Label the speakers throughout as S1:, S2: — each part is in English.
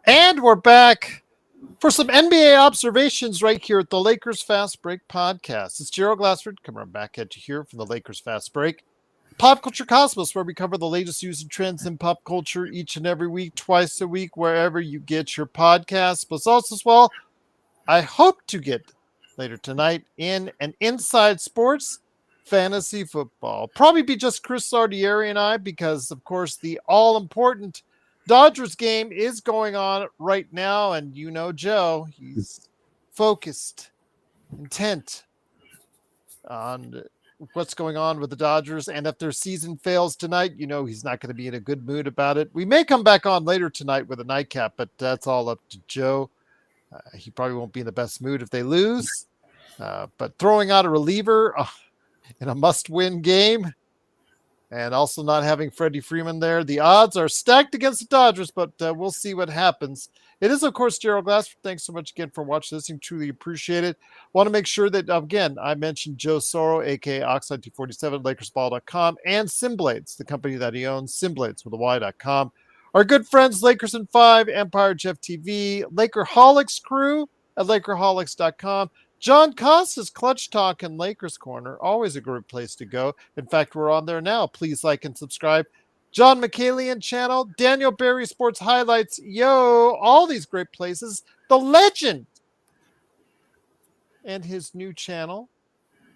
S1: And we're back for some NBA observations right here at the Lakers Fast Break podcast. It's Gerald Glassford coming back at you here from the Lakers Fast Break. Pop Culture Cosmos, where we cover the latest news and trends in pop culture each and every week, twice a week, wherever you get your podcasts. But also as well, I hope to get later tonight in an Inside Sports Fantasy Football. Probably be just Chris Sardieri and I, because of course the all-important Dodgers game is going on right now, and you know Joe, he's focused, intent on what's going on with the Dodgers, and if their season fails tonight, you know he's not going to be in a good mood about it. We may come back on later tonight with a nightcap, but that's all up to Joe. He probably won't be in the best mood if they lose, but throwing out a reliever in a must-win game, and also not having Freddie Freeman there, the odds are stacked against the Dodgers, but we'll see what happens. It is, of course, Gerald Glassford. Thanks so much again for watching this. Truly appreciate it. Want to make sure that, again, I mentioned Joe Soro, a.k.a. Oxide247, LakersBall.com, and Simblades, the company that he owns, Simblades with a Y.com. Our good friends, Lakers in 5, Empire Jeff TV, Lakerholics crew at Lakerholics.com. John Costa's Clutch Talk and Lakers Corner, always a great place to go. In fact, we're on there now. Please like and subscribe. John McCalian channel, Daniel Barry Sports Highlights, all these great places. The Legend and his new channel,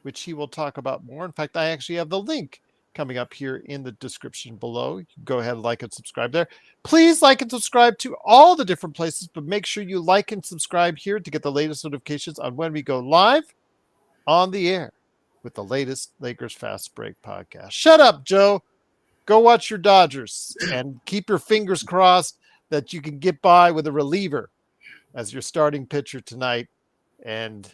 S1: which he will talk about more. In fact, I actually have the link coming up here in the description below. You can go ahead and like and subscribe there. Please like and subscribe to all the different places, but make sure you like and subscribe here to get the latest notifications on when we go live on the air with the latest Lakers Fast Break podcast. Shut up, Joe. Go watch your Dodgers and keep your fingers crossed that you can get by with a reliever as your starting pitcher tonight. And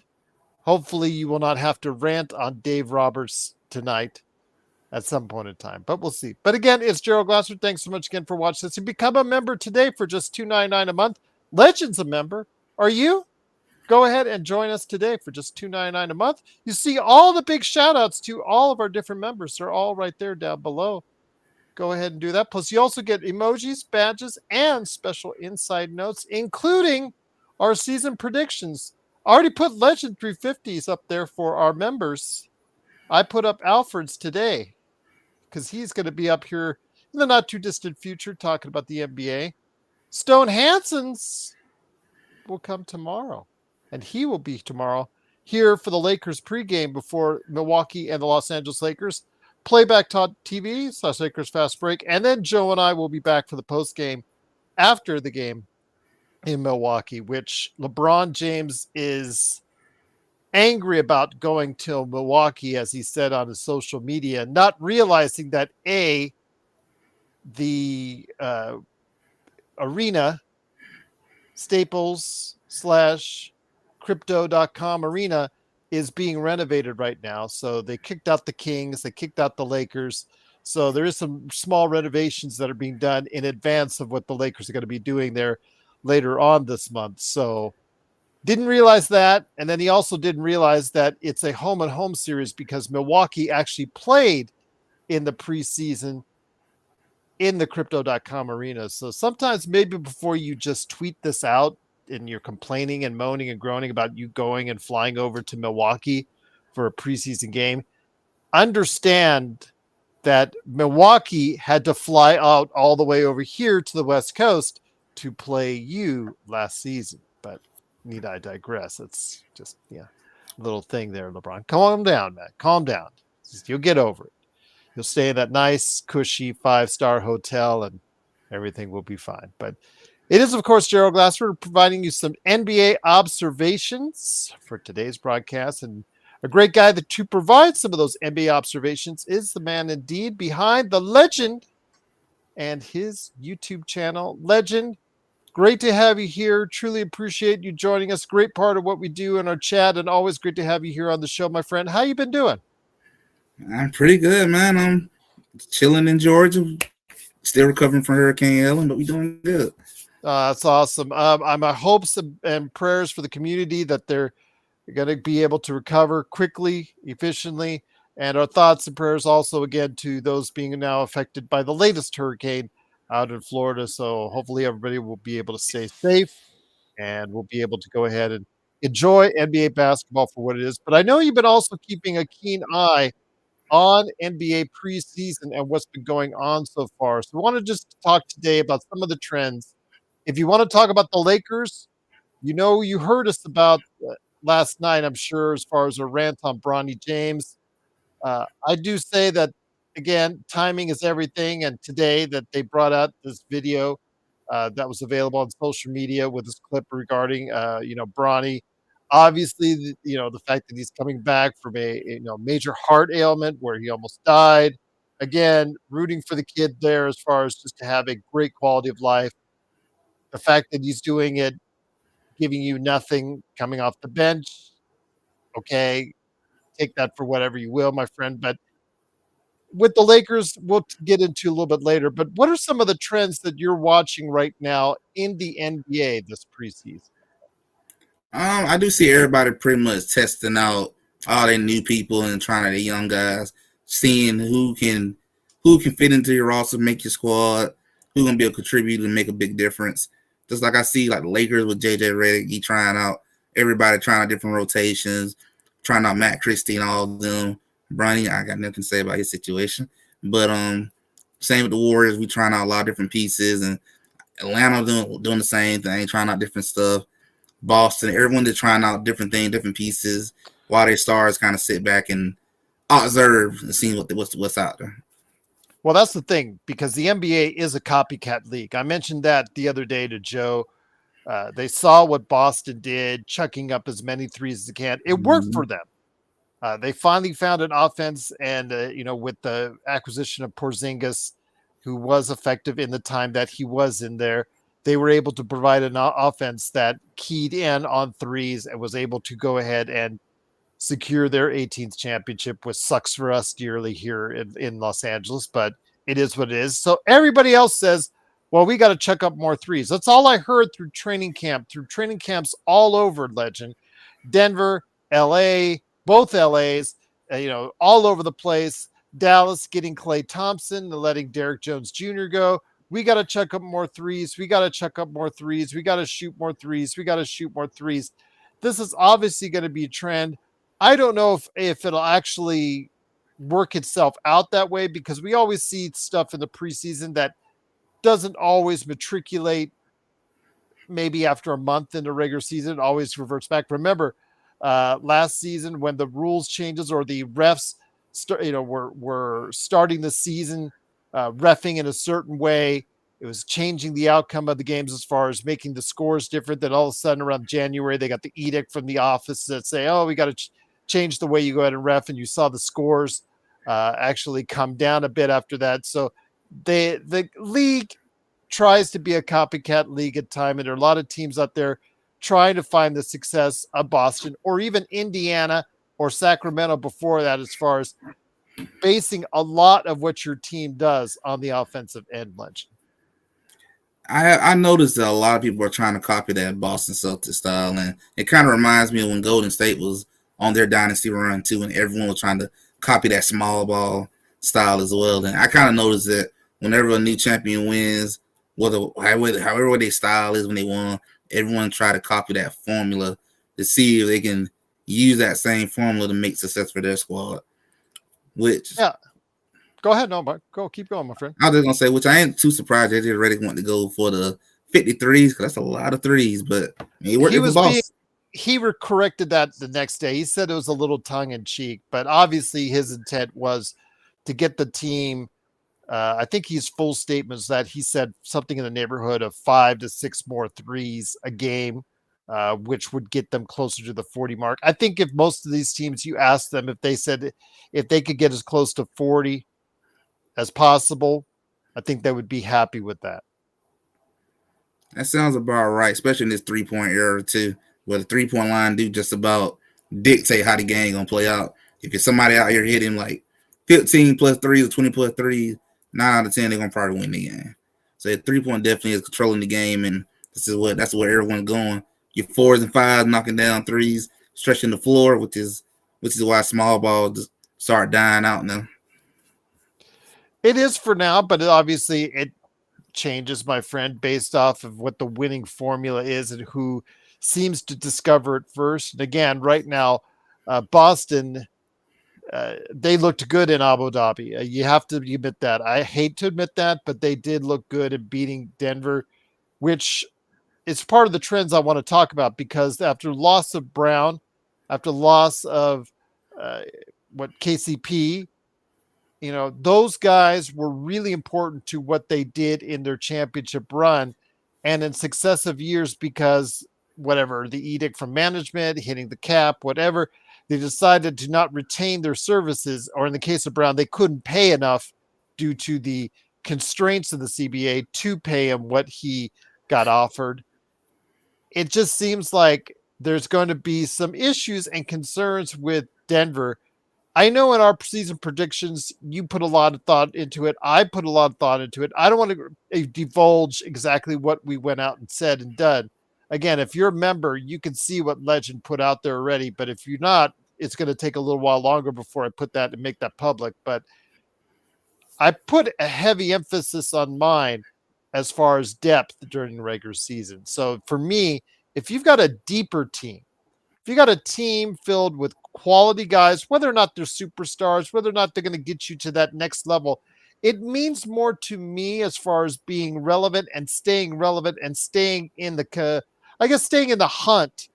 S1: hopefully you will not have to rant on Dave Roberts tonight at some point in time, but we'll see. But again, it's Gerald Glassford. Thanks so much again for watching this. You become a member today for just $2.99 a month. Legend's a member. Are you? Go ahead and join us today for just $2.99 a month. You see all the big shout outs to all of our different members. They're all right there down below. Go ahead and do that. Plus, you also get emojis, badges, and special inside notes, including our season predictions. I already put Legend350s up there for our members. I put up Alfred's today, because he's going to be up here in the not too distant future talking about the NBA. Stone Hansen's will come tomorrow, and he will be tomorrow here for the Lakers pregame before Milwaukee and the Los Angeles Lakers. Playback TV / Lakers Fast Break, and then Joe and I will be back for the postgame after the game in Milwaukee, which LeBron James is angry about going to Milwaukee, as he said on his social media, not realizing that the arena, Staples / crypto.com arena, is being renovated right now. So they kicked out the Kings, they kicked out the Lakers. So there is some small renovations that are being done in advance of what the Lakers are going to be doing there later on this month. So didn't realize that. And then he also didn't realize that it's a home and home series because Milwaukee actually played in the preseason in the crypto.com arena. So sometimes maybe before you just tweet this out and you're complaining and moaning and groaning about you going and flying over to Milwaukee for a preseason game, understand that Milwaukee had to fly out all the way over here to the West Coast to play you last season. But need I digress? It's just, a little thing there, LeBron. Calm down, man. Calm down. You'll get over it. You'll stay in that nice, cushy 5-star hotel and everything will be fine. But it is, of course, Gerald Glassford providing you some NBA observations for today's broadcast. And a great guy to provide some of those NBA observations is the man indeed behind the Legend and his YouTube channel. Legend, great to have you here. Truly appreciate you joining us. Great part of what we do in our chat, and always great to have you here on the show, my friend. How you been doing?
S2: I'm pretty good, man. I'm chilling in Georgia, still recovering from Hurricane Ellen, but we're doing good.
S1: That's awesome. My hopes and prayers for the community that they're going to be able to recover quickly, efficiently, and our thoughts and prayers also again to those being now affected by the latest hurricane out in Florida. So hopefully everybody will be able to stay safe and we'll be able to go ahead and enjoy NBA basketball for what it is. But I know you've been also keeping a keen eye on NBA preseason and what's been going on so far. So we want to just talk today about some of the trends. If you want to talk about the Lakers, you heard us about last night, I'm sure, as far as a rant on Bronny James. I do say that again, timing is everything. And today that they brought out this video that was available on social media with this clip regarding, Bronny. Obviously, the fact that he's coming back from a major heart ailment where he almost died. Again, rooting for the kid there as far as just to have a great quality of life. The fact that he's doing it, giving you nothing coming off the bench. Okay, take that for whatever you will, my friend. But with the Lakers, we'll get into a little bit later. But what are some of the trends that you're watching right now in the NBA this preseason?
S2: I do see everybody pretty much testing out all their new people and trying to the young guys, seeing who can fit into your roster, make your squad, who gonna be a contributor and make a big difference. Just like I see like the Lakers with JJ Redick, he trying out everybody trying out different rotations, trying out Matt Christie and all of them. Bronny, I got nothing to say about his situation. But same with the Warriors, we trying out a lot of different pieces, and Atlanta doing the same thing, trying out different stuff. Boston, everyone that's trying out different things, different pieces, while their stars kind of sit back and observe and see what's out there.
S1: Well, that's the thing because the NBA is a copycat league. I mentioned that the other day to Joe. They saw what Boston did, chucking up as many threes as they can. It worked for them. They finally found an offense, and with the acquisition of Porzingis, who was effective in the time that he was in there, they were able to provide an offense that keyed in on threes and was able to go ahead and secure their 18th championship, which sucks for us dearly here in Los Angeles, but it is what it is. So everybody else says, well, we got to chuck up more threes. That's all I heard through training camps all over, Legend. Denver, LA, both LAs, all over the place. Dallas getting Klay Thompson and letting Derrick Jones Jr. go. We got to chuck up more threes. We got to chuck up more threes. We got to shoot more threes. We got to shoot more threes. This is obviously going to be a trend. I don't know if it'll actually work itself out that way because we always see stuff in the preseason that doesn't always matriculate. Maybe after a month in the regular season, it always reverts back. Remember, last season when the rules changes or the refs, were starting the season reffing in a certain way. It was changing the outcome of the games as far as making the scores different. Then all of a sudden around January, they got the edict from the office that say, oh, we got to change the way you go ahead and ref. And you saw the scores actually come down a bit after that. So the league tries to be a copycat league at time. And there are a lot of teams out there trying to find the success of Boston or even Indiana or Sacramento before that, as far as basing a lot of what your team does on the offensive end, Legend.
S2: I noticed that a lot of people are trying to copy that Boston Celtics style, and it kind of reminds me of when Golden State was on their dynasty run too, and everyone was trying to copy that small ball style as well. And I kind of noticed that whenever a new champion wins, however their style is when they won, everyone try to copy that formula to see if they can use that same formula to make success for their squad. Which
S1: Go ahead, no, but keep going, my friend.
S2: I was just gonna say, which I ain't too surprised that they already want to go for the 53s because that's a lot of threes. But he
S1: corrected that the next day. He said it was a little tongue in cheek, but obviously his intent was to get the team. I think his full statements that he said something in the neighborhood of 5 to 6 more threes a game, which would get them closer to the 40 mark. I think if most of these teams, you asked them if they said if they could get as close to 40 as possible, I think they would be happy with that.
S2: That sounds about right, especially in this 3-point era too, where the 3-point line do just about dictate how the game gonna play out. If you're somebody out here hitting like 15 plus threes or 20 plus threes, 9 out of 10 they're gonna probably win the game. So the 3-point definitely is controlling the game, and that's where everyone's going. Your 4s and 5s knocking down threes, stretching the floor, which is why small ball just start dying out now.
S1: It is for now, but obviously changes, my friend, based off of what the winning formula is and who seems to discover it first. And again, right now, Boston, they looked good in Abu Dhabi. You have to admit that. I hate to admit that, but they did look good in beating Denver, which is part of the trends I want to talk about because after loss of Brown, after loss of uh, what KCP, those guys were really important to what they did in their championship run and in successive years because whatever the edict from management, hitting the cap, whatever, they decided to not retain their services, or in the case of Brown, they couldn't pay enough due to the constraints of the CBA to pay him what he got offered. It just seems like there's going to be some issues and concerns with Denver. I know in our season predictions, you put a lot of thought into it. I put a lot of thought into it. I don't want to divulge exactly what we went out and said and done. Again, if you're a member, you can see what Legend put out there already. But if you're not, it's going to take a little while longer before I put that and make that public. But I put a heavy emphasis on mine as far as depth during the regular season. So for me, if you've got a deeper team, if you got a team filled with quality guys, whether or not they're superstars, whether or not they're going to get you to that next level, it means more to me as far as being relevant and staying in staying in the hunt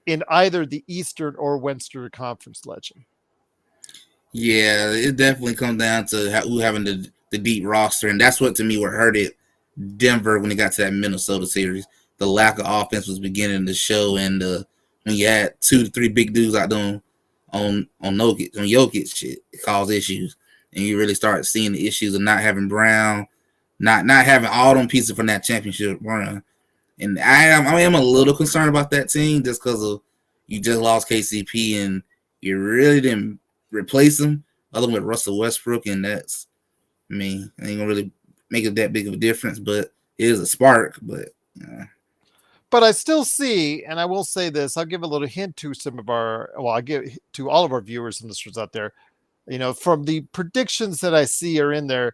S1: in either the Eastern or Western Conference. Legend.
S2: Yeah, it definitely comes down to who having the deep roster, and that's what to me what hurt it Denver when it got to that Minnesota series. The lack of offense was beginning to show, and when you had 2 to 3 big dudes out there on Jokic, shit, it caused issues, and you really start seeing the issues of not having Brown, not having all them pieces from that championship run. And I am a little concerned about that team just because of you just lost KCP and you really didn't replace him other than with Russell Westbrook, and that's ain't gonna really make it that big of a difference, but it is a spark. But
S1: But I still see, and I will say this, I'll give a little hint to I give to all of our viewers and listeners out there, from the predictions that I see are in there,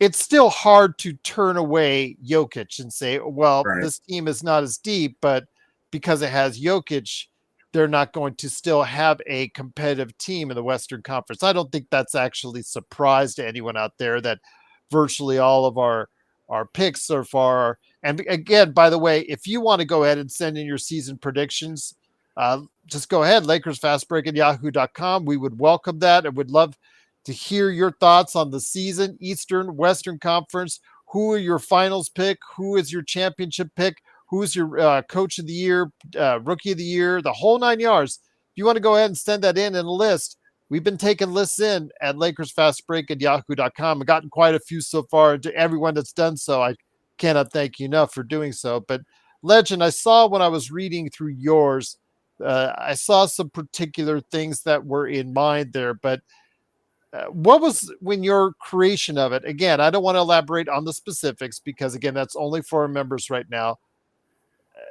S1: it's still hard to turn away Jokic and say, well,
S2: right,
S1: this team is not as deep, but because it has Jokic, they're not going to still have a competitive team in the Western Conference. I don't think that's actually surprise to anyone out there that virtually all of our picks so far. And again, by the way, if you want to go ahead and send in your season predictions, just go ahead, LakersFastBreak at yahoo.com. We would welcome that. I would love to hear your thoughts on the season, Eastern, Western Conference. Who are your finals pick? Who is your championship pick? Who's your coach of the year, rookie of the year, the whole 9 yards? If you want to go ahead and send that in a list, we've been taking lists in at LakersFastBreak at yahoo.com. I've gotten quite a few so far. To everyone that's done so, I cannot thank you enough for doing so. But Legend, I saw when I was reading through yours, I saw some particular things that were in mind there, but what was when your creation of it? Again, I don't want to elaborate on the specifics because again, that's only for our members right now.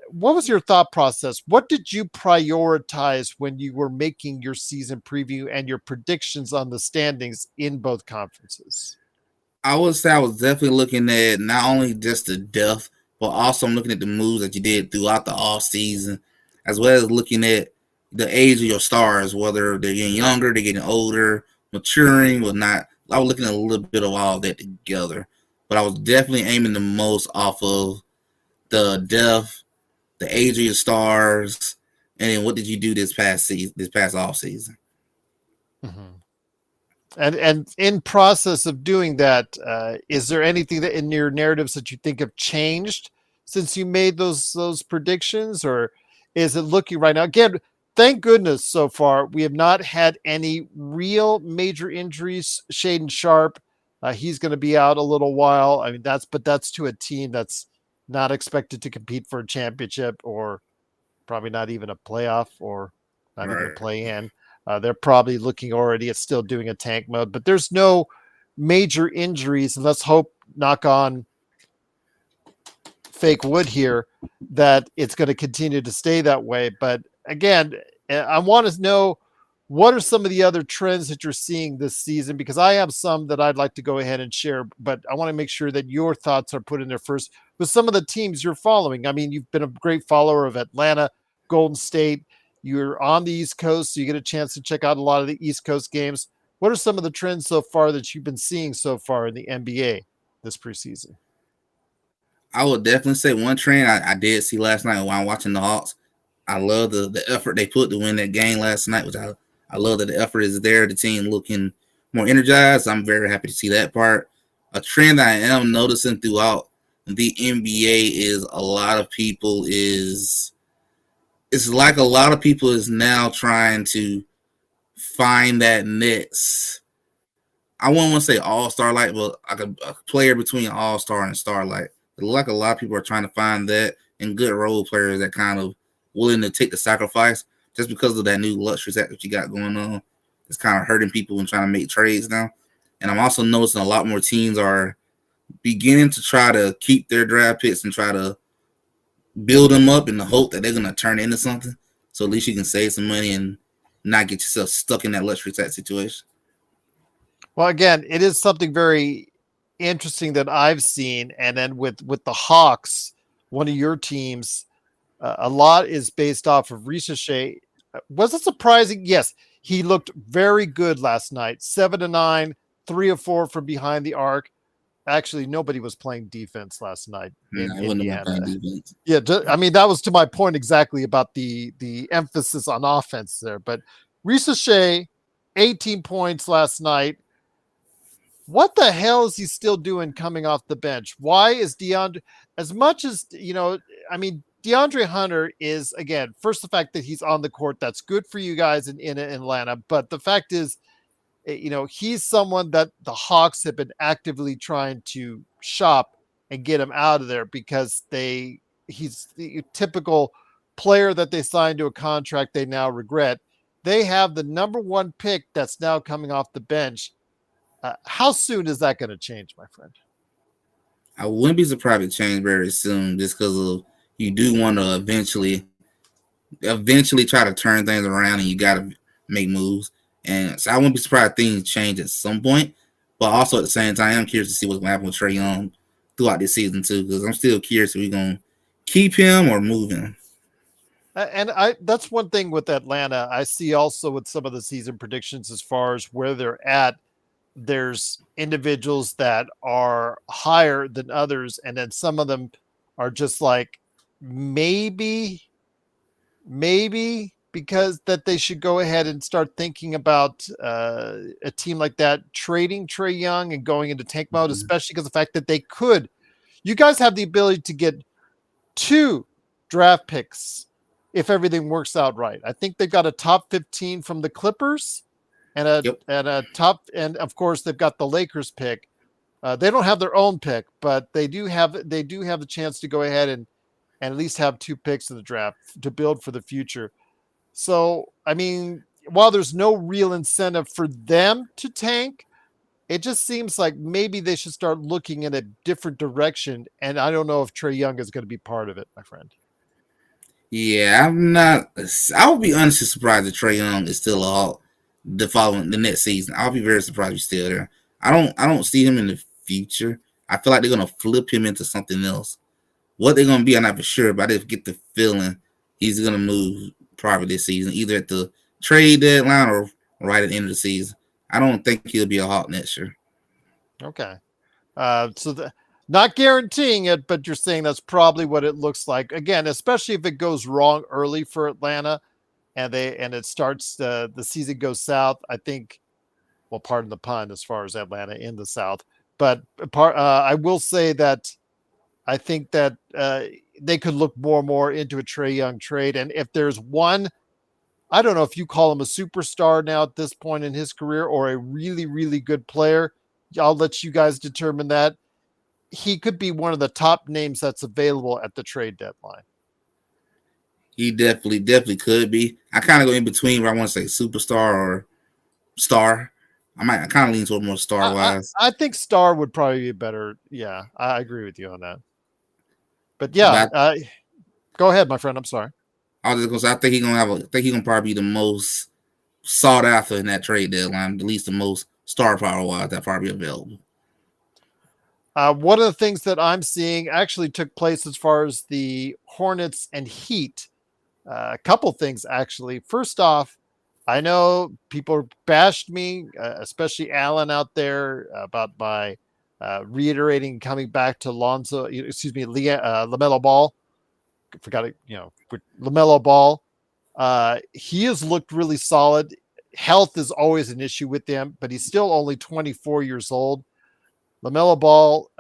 S1: What was your thought process? What did you prioritize when you were making your season preview and your predictions on the standings in both conferences?
S2: I would say I was definitely looking at not only just the depth, but also I'm looking at the moves that you did throughout the off season, as well as looking at the age of your stars, whether they're getting younger, they're getting older, maturing, or not. I was looking at a little bit of all that together, but I was definitely aiming the most off of the depth, the age of your stars, and then what did you do this past season, this past off season?
S1: Mm-hmm. And in process of doing that, is there anything that in your narratives that you think have changed since you made those predictions, or is it looking right now? Again, thank goodness so far we have not had any real major injuries. Shaden Sharp, he's going to be out a little while. I mean, that's to a team that's not expected to compete for a championship or probably not even a playoff or not even a
S2: Right.
S1: play in. They're probably looking already at still doing a tank mode, but there's no major injuries. And let's hope, knock on fake wood here, that it's going to continue to stay that way. But again, I want to know what are some of the other trends that you're seeing this season? Because I have some that I'd like to go ahead and share, but I want to make sure that your thoughts are put in there first with some of the teams you're following. I mean, you've been a great follower of Atlanta, Golden State. You're on the East Coast, so you get a chance to check out a lot of the East Coast games. What are some of the trends so far that you've been seeing so far in the NBA this preseason?
S2: I would definitely say one trend I did see last night while I'm watching the Hawks. I love the effort they put to win that game last night, which I love that the effort is there. The team looking more energized. I'm very happy to see that part. A trend that I am noticing throughout the NBA is a lot of people is it's like a lot of people is now trying to find that next. I won't want to say all starlight, but like a player between all star and starlight. Like a lot of people are trying to find that, and good role players that kind of willing to take the sacrifice just because of that new luxury set that you got going on. It's kind of hurting people and trying to make trades now. And I'm also noticing a lot more teams are beginning to try to keep their draft picks and try to build them up in the hope that they're going to turn into something. So at least you can save some money and not get yourself stuck in that luxury tax situation.
S1: Well, again, it is something very interesting that I've seen, and then with the Hawks, one of your teams, a lot is based off of Ricochet. Was it surprising? Yes, he looked very good last night. 7 to 9, 3 of 4 from behind the arc. Actually, nobody was playing defense last night in
S2: I wouldn't have
S1: Indiana.
S2: been playing defense.
S1: Yeah, I mean that was to my point exactly about the emphasis on offense there. But Ricochet, 18 points last night. What the hell is he still doing coming off the bench? Why is DeAndre, as much as, I mean, DeAndre Hunter is, again, first, the fact that he's on the court, that's good for you guys in Atlanta. But the fact is, he's someone that the Hawks have been actively trying to shop and get him out of there because he's the typical player that they signed to a contract they now regret. They have the number one pick that's now coming off the bench. How soon is that going to change, my friend?
S2: I wouldn't be surprised if it changed very soon, just because of you do want to eventually try to turn things around, and you got to make moves. And so I wouldn't be surprised if things change at some point. But also at the same time, I'm curious to see what's going to happen with Trae Young throughout this season too, because I'm still curious if we're going to keep him or move him.
S1: And that's one thing with Atlanta. I see also with some of the season predictions as far as where they're at. There's individuals that are higher than others, and then some of them are just like maybe because that they should go ahead and start thinking about a team like that trading Trae Young and going into tank mode, especially because the fact that they could. You guys have the ability to get 2 draft picks if everything works out right. I think they've got a top 15 from the Clippers and a top, and of course they've got the Lakers pick. They don't have their own pick, but they do have the chance to go ahead and at least have 2 picks in the draft to build for the future. So, I mean, while there's no real incentive for them to tank, it just seems like maybe they should start looking in a different direction. And I don't know if Trae Young is going to be part of it, my friend.
S2: Yeah, I'm not. I would be honestly surprised if Trae Young is still out the next season. I'll be very surprised if he's still there. I don't see him in the future. I feel like they're gonna flip him into something else. What they're gonna be, I'm not for sure, but I just get the feeling he's gonna move probably this season, either at the trade deadline or right at the end of the season. I don't think he'll be a Hawk next year.
S1: Okay. Not guaranteeing it, but you're saying that's probably what it looks like. Again, especially if it goes wrong early for Atlanta and it starts the season goes south. I think, well, pardon the pun, as far as Atlanta in the South, but I will say that I think that they could look more and more into a Trae Young trade. And if there's one, I don't know if you call him a superstar now at this point in his career or a really, really good player. I'll let you guys determine that. He could be one of the top names that's available at the trade deadline.
S2: He definitely could be. I kind of go in between where I want to say superstar or star. I kind of lean toward more star wise.
S1: I think star would probably be better. Yeah, I agree with you on that. But yeah, go ahead, my friend. I'm sorry.
S2: I was just gonna say I think he's gonna probably be the most sought after in that trade deadline, at least the most star power wise that probably available.
S1: One of the things that I'm seeing actually took place as far as the Hornets and Heat. A couple things actually. First off, I know people bashed me, especially Alan out there, about my reiterating coming back to Lamelo Ball. Forgot it, Lamelo Ball. He has looked really solid. Health is always an issue with him, but he's still only 24 years old. Lamelo Ball,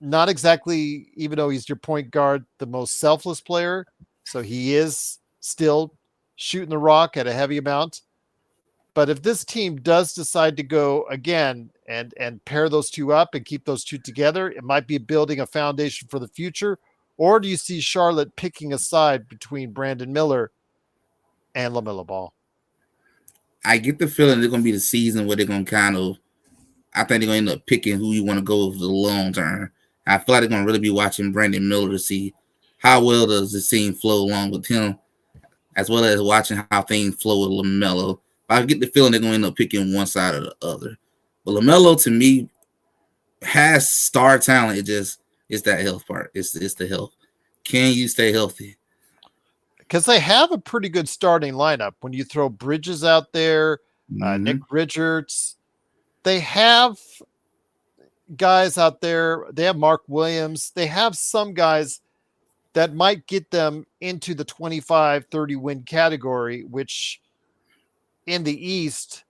S1: not exactly, even though he's your point guard, the most selfless player. So he is still shooting the rock at a heavy amount. But if this team does decide to go again and pair those two up and keep those two together, it might be building a foundation for the future. Or do you see Charlotte picking a side between Brandon Miller and LaMelo Ball?
S2: I get the feeling they're going to be the season where they're going to I think they're going to end up picking who you want to go for the long term. I feel like they're going to really be watching Brandon Miller to see how well does the team flow along with him, as well as watching how things flow with LaMelo. But I get the feeling they're going to end up picking one side or the other. But LaMelo, to me, has star talent. It's that health part. It's the health. Can you stay healthy?
S1: Because they have a pretty good starting lineup. When you throw Bridges out there, Nick Richards, they have guys out there. They have Mark Williams. They have some guys that might get them into the 25-30 win category, which in the East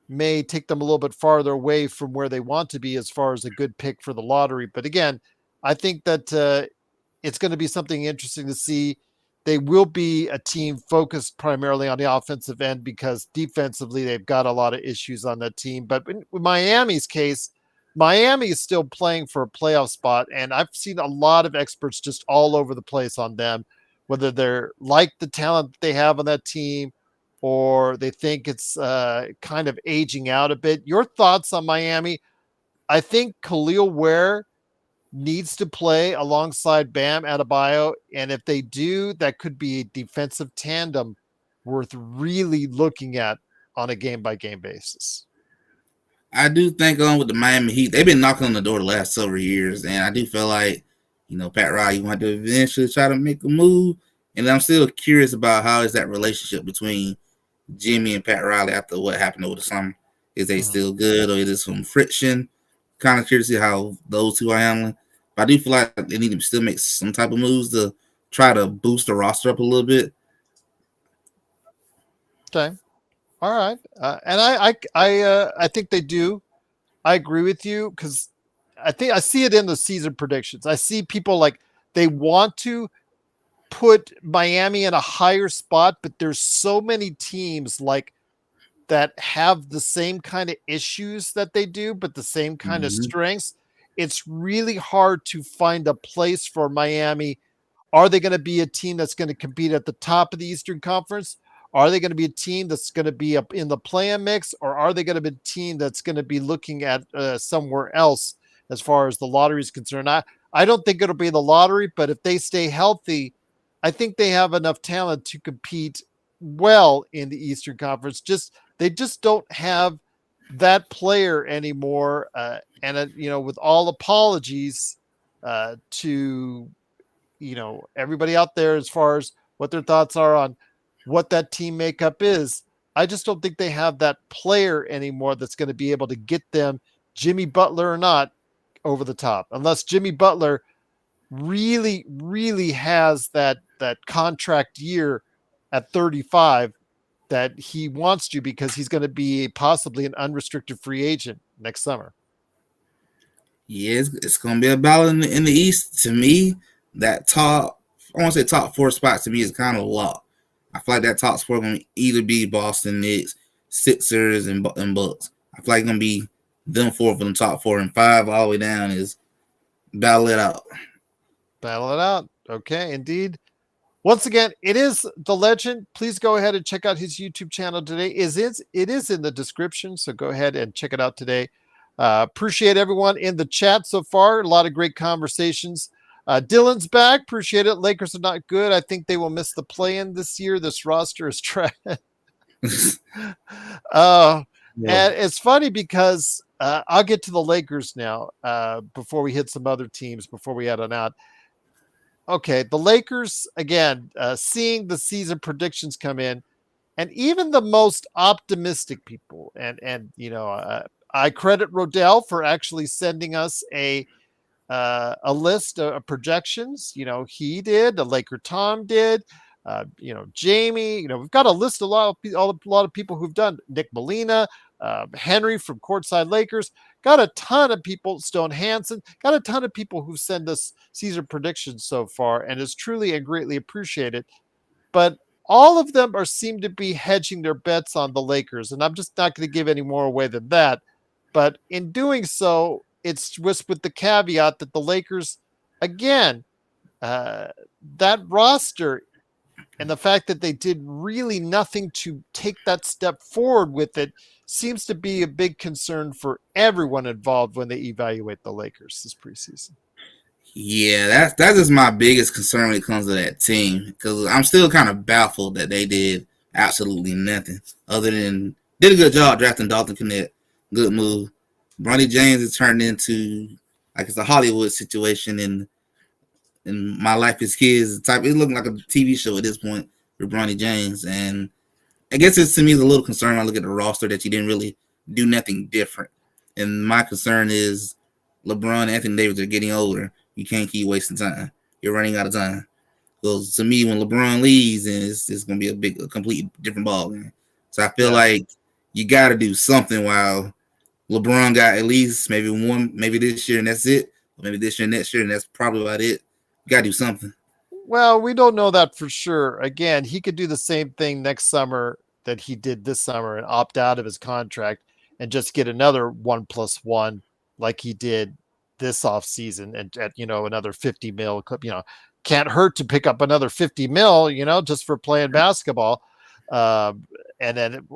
S1: may take them a little bit farther away from where they want to be as far as a good pick for the lottery. But again, I think that it's going to be something interesting to see. They will be a team focused primarily on the offensive end because defensively they've got a lot of issues on that team. But in Miami's case, Miami is still playing for a playoff spot, and I've seen a lot of experts just all over the place on them, whether they're like the talent that they have on that team or they think it's kind of aging out a bit. Your thoughts on Miami? I think Khalil Ware needs to play alongside Bam Adebayo, and if they do, that could be a defensive tandem worth really looking at on a game-by-game basis.
S2: I do think with the Miami Heat, they've been knocking on the door the last several years, and I do feel like, Pat Riley want to eventually try to make a move, and I'm still curious about how is that relationship between Jimmy and Pat Riley after what happened over the summer. Is they still good, or is there some friction? Kind of curious to see how those two are handling. But I do feel like they need to still make some type of moves to try to boost the roster up a little bit.
S1: Okay. All right. And I think they do. I agree with you because I think I see it in the season predictions. I see people like they want to put Miami in a higher spot, but there's so many teams like that have the same kind of issues that they do, but the same kind of strengths. It's really hard to find a place for Miami. Are they going to be a team that's going to compete at the top of the Eastern Conference? Are they going to be a team that's going to be up in the play-in mix, or are they going to be a team that's going to be looking at somewhere else as far as the lottery is concerned? I don't think it'll be the lottery, but if they stay healthy, I think they have enough talent to compete well in the Eastern Conference. They just don't have that player anymore. With all apologies to everybody out there as far as what their thoughts are on what that team makeup is, I just don't think they have that player anymore that's going to be able to get them, Jimmy Butler or not, over the top. Unless Jimmy Butler really, really has that contract year at 35 that he wants to, because he's going to be possibly an unrestricted free agent next summer.
S2: Yeah, it's going to be a battle in the East. To me, that top 4 spot to me is kind of locked. I feel like that top 4 going to either be Boston Knicks, Sixers, and Bucks. I feel like it's going to be them 4 from the top 4, and 5 all the way down is battle it out.
S1: Battle it out. Okay, indeed. Once again, it is the legend. Please go ahead and check out his YouTube channel today. It is in the description, so go ahead and check it out today. Appreciate everyone in the chat so far. A lot of great conversations. Dylan's back. Appreciate it. Lakers are not good. I think they will miss the play-in this year. This roster is trash. Uh,
S2: Yeah.
S1: and it's funny because I'll get to the Lakers now before we hit some other teams before we head on out. Okay, the Lakers again, seeing the season predictions come in, and even the most optimistic people, and I credit Rodell for actually sending us a list of projections. He did, the Laker Tom did, Jamie. We've got a list of a lot of people who've done. Nick Molina, Henry from Courtside Lakers. Got a ton of people. Stone Hansen. Got a ton of people who send us season predictions so far, and it's truly and greatly appreciated. But all of them seem to be hedging their bets on the Lakers, and I'm just not going to give any more away than that. But in doing so, it's just with the caveat that the Lakers, again, uh, that roster and the fact that they did really nothing to take that step forward with it seems to be a big concern for everyone involved when they evaluate the Lakers this preseason.
S2: Yeah, that is my biggest concern when it comes to that team, because I'm still kind of baffled that they did absolutely nothing other than did a good job drafting Dalton Connect. Good move. Bronny James has turned into like it's a Hollywood situation, and My Life is Kids type. It looking like a TV show at this point with Bronny James, and I guess it's to me is a little concern when I look at the roster that you didn't really do nothing different. And my concern is LeBron and Anthony Davis are getting older. You can't keep wasting time. You're running out of time. So to me, when LeBron leaves, and it's going to be a complete different ball game. So I feel
S1: Yes.
S2: like you got to do something while LeBron got at least maybe one, maybe this year and that's it. Or maybe this year and next year, and that's probably about it. You got to do something.
S1: Well, we don't know that for sure. Again, he could do the same thing next summer that he did this summer and opt out of his contract and just get another 1+1 like he did this off season and at another 50 mil. Can't hurt to pick up another 50 mil, just for playing basketball. And then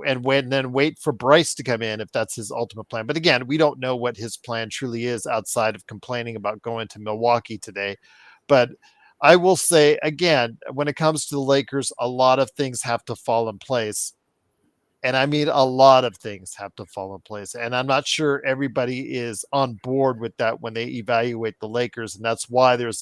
S1: wait for Bryce to come in if that's his ultimate plan. But again, we don't know what his plan truly is outside of complaining about going to Milwaukee today. But I will say again, when it comes to the Lakers, a lot of things have to fall in place. And I mean, a lot of things have to fall in place. And I'm not sure everybody is on board with that when they evaluate the Lakers. And that's why there's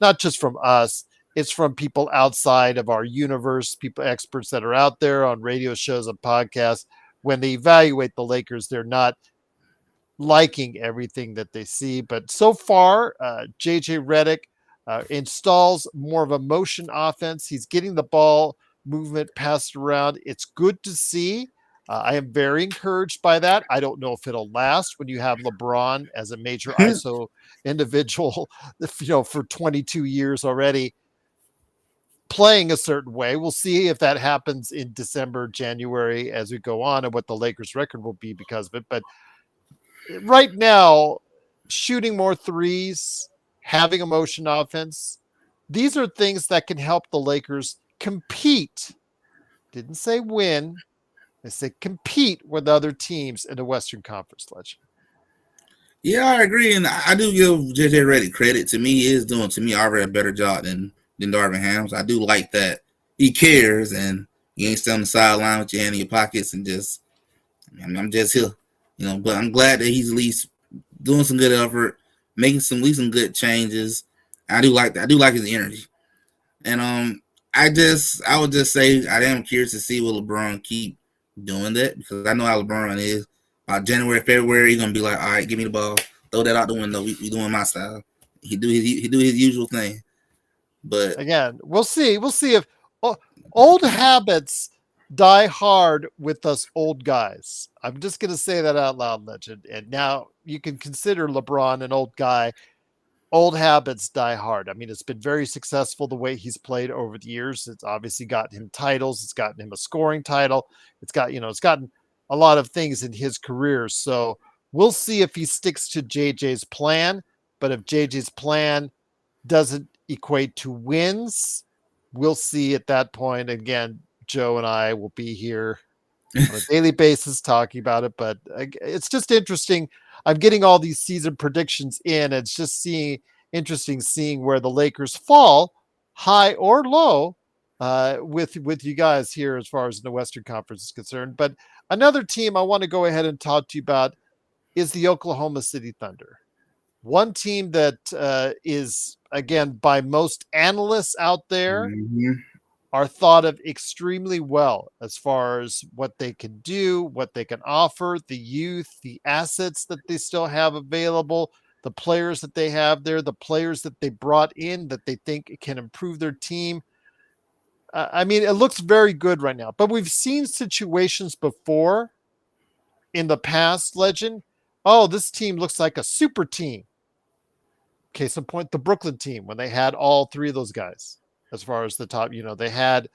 S1: not just from us, it's from people outside of our universe, people, experts that are out there on radio shows and podcasts. When they evaluate the Lakers, they're not liking everything that they see. But so far, JJ Redick installs more of a motion offense. He's getting the ball movement passed around. It's good to see. I am very encouraged by that. I don't know if it'll last when you have LeBron as a major ISO individual, for 22 years already playing a certain way. We'll see if that happens in December, January as we go on and what the Lakers record will be because of it. But right now, shooting more threes, having a motion offense, these are things that can help the Lakers compete. Didn't say win. They say compete with other teams in the Western Conference, Legend.
S2: Yeah, I agree, and I do give JJ Redick credit. To me, he is doing already a better job than Darvin Hams. I do like that he cares and he ain't still on the sideline with your hand in your pockets and just I'm just here, But I'm glad that he's at least doing some good effort, making at least some good changes. I do like that. I do like his energy, and I would just say I am curious to see will LeBron keep doing that because I know how LeBron is. By January, February, he's gonna be like, all right, give me the ball, throw that out the window. We doing my style. He do his usual thing. But
S1: Again, we'll see. We'll see if old habits die hard with us old guys. I'm just going to say that out loud, Legend. And now you can consider LeBron an old guy. Old habits die hard. I mean, it's been very successful the way he's played over the years. It's obviously gotten him titles. It's gotten him a scoring title. It's gotten a lot of things in his career. So we'll see if he sticks to JJ's plan. But if JJ's plan doesn't equate to wins, we'll see at that point. Again, Joe and I will be here on a daily basis talking about it. But it's just interesting. I'm getting all these season predictions in. It's just interesting seeing where the Lakers fall, high or low, with you guys here as far as the Western Conference is concerned. But another team I want to go ahead and talk to you about is the Oklahoma City Thunder. One team that is, again, by most analysts out there,
S2: Mhm.
S1: are thought of extremely well as far as what they can do, what they can offer, the youth, the assets that they still have available, the players that they have there, the players that they brought in that they think can improve their team. I mean, it looks very good right now, but we've seen situations before in the past, Legend. Oh, this team looks like a super team. Case in point, the Brooklyn team, when they had all three of those guys as far as the top, they had,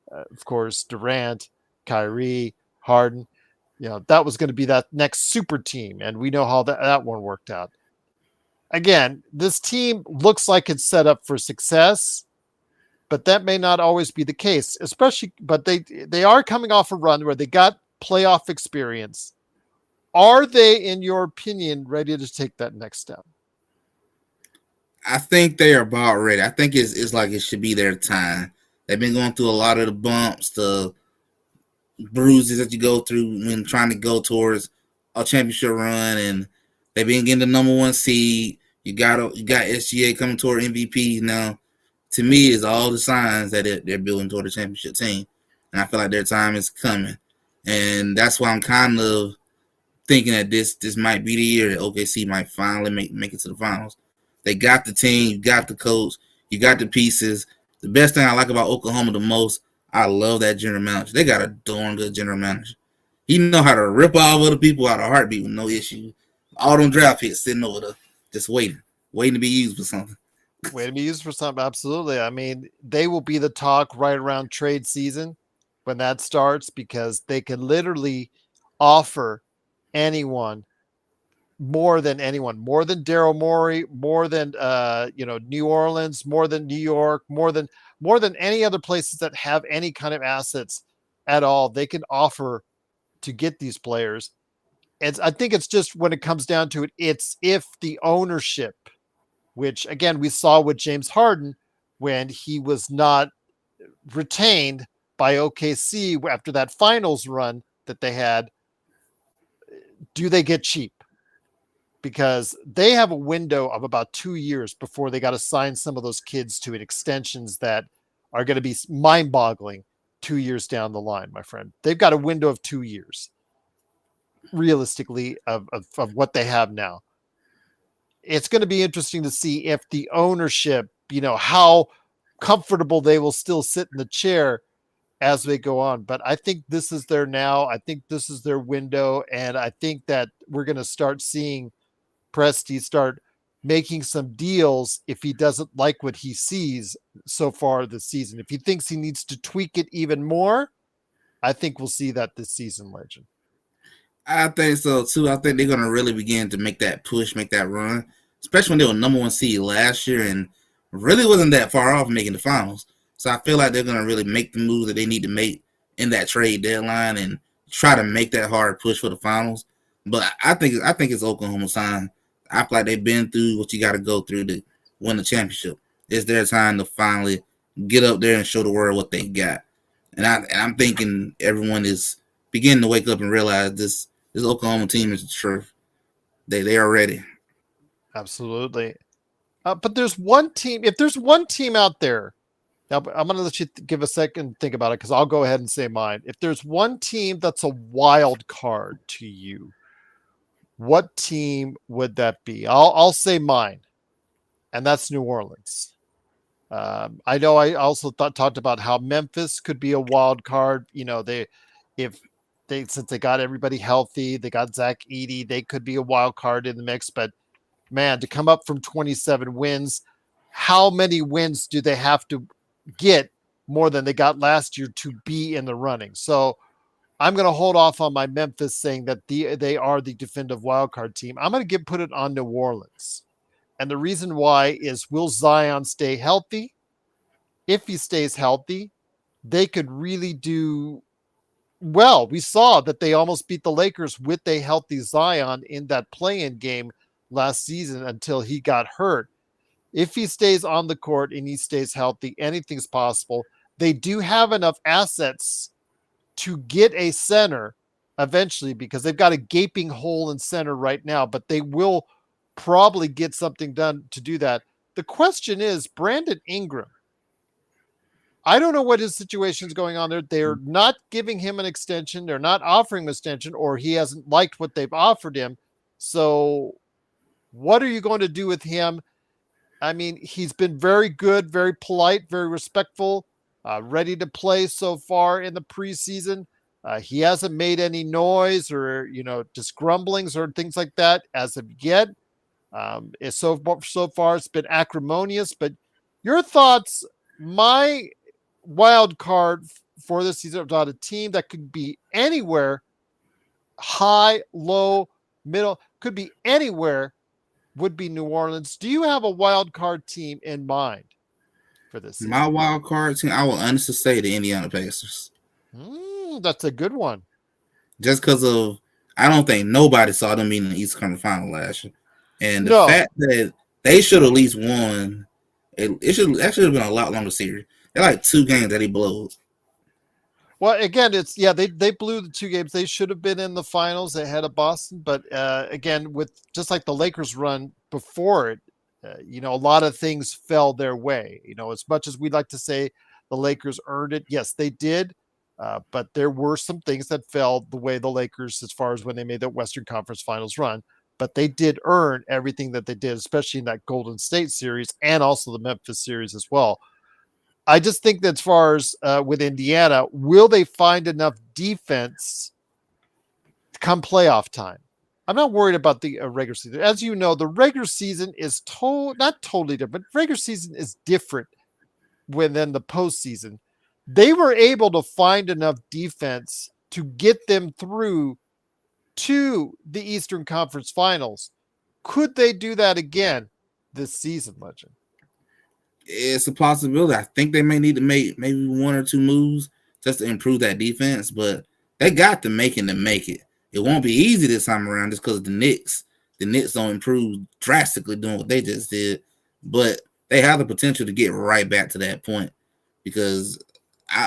S1: of course, Durant, Kyrie, Harden. That was going to be that next super team. And we know how that one worked out. Again, this team looks like it's set up for success, but that may not always be the case, especially, but they are coming off a run where they got playoff experience. Are they, in your opinion, ready to take that next step?
S2: I think they are about ready. I think it's like it should be their time. They've been going through a lot of the bumps, the bruises that you go through when trying to go towards a championship run, and they've been getting the number one seed. You got SGA coming toward MVP now. To me, is all the signs that they're building toward the championship team, and I feel like their time is coming, and that's why I'm kind of thinking that this might be the year that OKC might finally make it to the finals. They got the team, you got the coach, you got the pieces. The best thing I like about Oklahoma the most, I love that general manager. They got a darn good general manager. He know how to rip all other people out of heartbeat with no issue. All them draft picks sitting over there, just waiting to be used for something.
S1: Way to be used for something. Absolutely. I mean, they will be the talk right around trade season when that starts because they can literally offer anyone more than anyone, more than Daryl Morey, more than New Orleans, more than New York, more than any other places that have any kind of assets at all. They can offer to get these players. I think it's just when it comes down to it, it's if the ownership, which again we saw with James Harden when he was not retained by OKC after that finals run that they had, do they get cheap? Because they have a window of about 2 years before they got to sign some of those kids to extensions that are going to be mind-boggling 2 years down the line, my friend. They've got a window of 2 years, realistically, of what they have now. It's going to be interesting to see if the ownership, how comfortable they will still sit in the chair as they go on. But I think this is their now. I think this is their window. And I think that we're going to start seeing Presti start making some deals if he doesn't like what he sees so far this season. If he thinks he needs to tweak it even more, I think we'll see that this season, Legend.
S2: I think so too. I think they're gonna really begin to make that push, make that run, especially when they were number one seed last year and really wasn't that far off making the finals. So I feel like they're gonna really make the moves that they need to make in that trade deadline and try to make that hard push for the finals. But I think it's Oklahoma's time. I feel like they've been through what you got to go through to win the championship. It's their time to finally get up there and show the world what they got. And I'm thinking everyone is beginning to wake up and realize this Oklahoma team is the truth. They are ready.
S1: Absolutely. But there's one team. If there's one team out there, now I'm going to let you give a second and think about it because I'll go ahead and say mine. If there's one team that's a wild card to you, what team would that be? I'll say mine, and that's New Orleans. I know I also talked about how Memphis could be a wild card. If they since they got everybody healthy, they got Zach Edey, they could be a wild card in the mix. But man, to come up from 27 wins, how many wins do they have to get more than they got last year to be in the running? So I'm going to hold off on my Memphis saying that they are the definitive wildcard team. I'm going to put it on New Orleans. And the reason why is, will Zion stay healthy? If he stays healthy, they could really do well. We saw that they almost beat the Lakers with a healthy Zion in that play-in game last season until he got hurt. If he stays on the court and he stays healthy, anything's possible. they do have enough assets to get a center eventually, because they've got a gaping hole in center right now, but they will probably get something done to do that. The question is Brandon Ingram. I don't know what his situation is going on there. They're not giving him an extension. They're not offering him an extension, or he hasn't liked what they've offered him. So what are you going to do with him? I mean, he's been very good, very polite, very respectful, ready to play so far in the preseason. He hasn't made any noise or, just grumblings or things like that as of yet. So far, it's been acrimonious. But your thoughts? My wild card for this season about a team that could be anywhere, high, low, middle, could be anywhere, would be New Orleans. Do you have a wild card team in mind for this season?
S2: My wild card team, I will honestly say the Indiana Pacers.
S1: That's a good one.
S2: Just because of, I don't think nobody saw them in the East Conference Final last year, and the
S1: No.
S2: fact that they should at least won, it should actually have been a lot longer series. They're like 2 games that he blew.
S1: Well, again, they blew the 2 games. They should have been in the finals ahead of Boston, but again, with just like the Lakers run before it, a lot of things fell their way. As much as we'd like to say the Lakers earned it, yes, they did, but there were some things that fell the way the Lakers, as far as when they made the Western Conference Finals run. But they did earn everything that they did, especially in that Golden State series and also the Memphis series as well. I just think that as far as with Indiana, will they find enough defense come playoff time? I'm not worried about the regular season. As you know, the regular season is not totally different. Regular season is different than the postseason. They were able to find enough defense to get them through to the Eastern Conference Finals. Could they do that again this season, Legend?
S2: It's a possibility. I think they may need to make maybe 1 or 2 moves just to improve that defense, but they got the making to make it. It won't be easy this time around just because the Knicks don't improve drastically doing what they just did, but they have the potential to get right back to that point. Because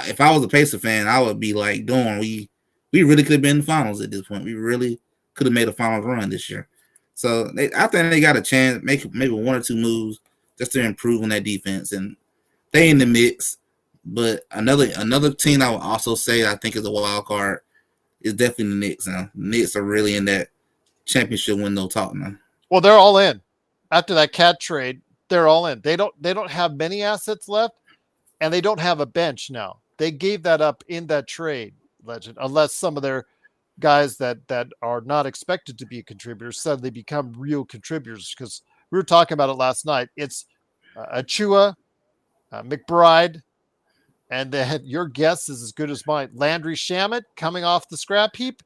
S2: if I was a Pacer fan, I would be like, "Darn, we really could have been in the finals at this point. We really could have made a finals run this year." So I think they got a chance, make maybe 1 or 2 moves just to improve on that defense and stay in the mix. But another team I would also say I think is a wild card is definitely the Knicks. Now, the Knicks are really in that championship window talk now.
S1: Well, they're all in. After that cat trade, they're all in. They don't have many assets left, and they don't have a bench now. They gave that up in that trade, Legend, unless some of their guys that are not expected to be contributors suddenly become real contributors. Because we were talking about it last night. It's Achua, McBride, and then your guess is as good as mine. Landry Shamet coming off the scrap heap.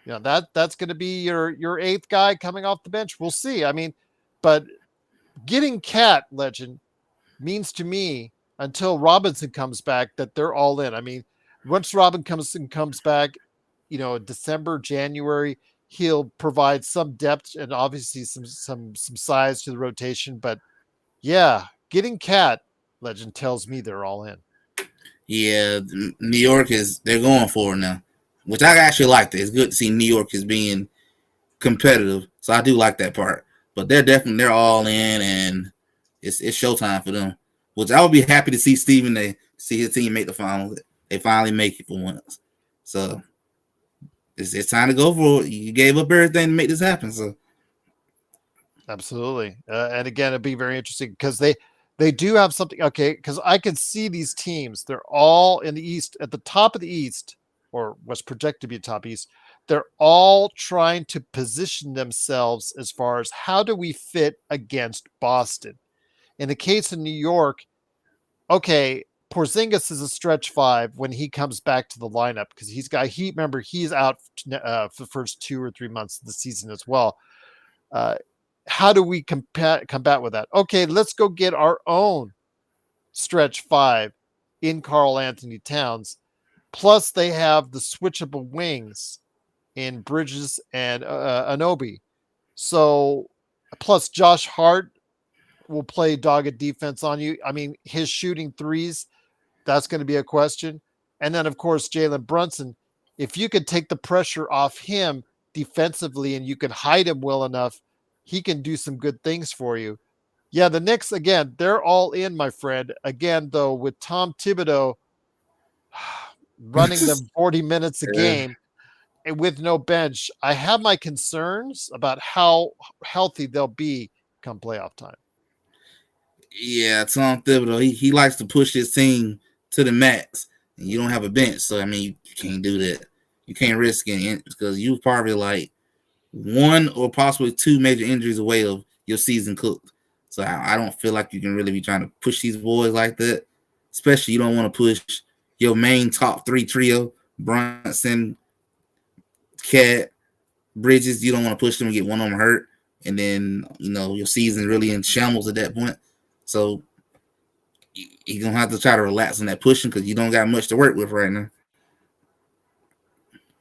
S1: That's going to be your 8th guy coming off the bench. We'll see. I mean, but getting Cat, Legend, means to me, until Robinson comes back, that they're all in. I mean, once Robinson comes back, December, January, he'll provide some depth and obviously some size to the rotation. But yeah, getting Cat, Legend, tells me they're all in.
S2: Yeah, New York they're going for it now, which I actually like. It's good to see New York is being competitive, so I do like that part. But they're all in, and it's showtime for them. Which I would be happy to see Steven. They see his team make the finals. They finally make it for once. So it's time to go for it. You gave up everything to make this happen. So
S1: absolutely, and again, it'd be very interesting because they do have something. Okay, because I can see these teams. They're all in the East, at the top of the East, or what's projected to be top East. They're all trying to position themselves as far as how do we fit against Boston. In the case of New York, okay, Porzingis is a stretch 5 when he comes back to the lineup because he's out for the first 2 or 3 months of the season as well. How do we combat with that? Okay, let's go get our own stretch 5 in Karl Anthony Towns. Plus, they have the switchable wings in Bridges and Anunoby. So, plus Josh Hart will play dogged defense on you. I mean, his shooting threes That's going to be a question. And then, of course, Jalen Brunson. If you could take the pressure off him defensively and you can hide him well enough, he can do some good things for you. Yeah, the Knicks, again, they're all in, my friend. Again, though, with Tom Thibodeau running them 40 minutes a
S2: Yeah.
S1: game and with no bench, I have my concerns about how healthy they'll be come playoff time.
S2: Yeah, Tom Thibodeau, he likes to push his team to the max, and you don't have a bench, so I mean you can't do that. You can't risk it because you probably like one or possibly two major injuries away of your season cooked. So I don't feel like you can really be trying to push these boys like that. Especially you don't want to push your main top three trio, Brunson, Cat, Bridges. You don't want to push them and get one of them hurt, and then your season really in shambles at that point. So you're gonna have to try to relax on that pushing because you don't got much to work with right now.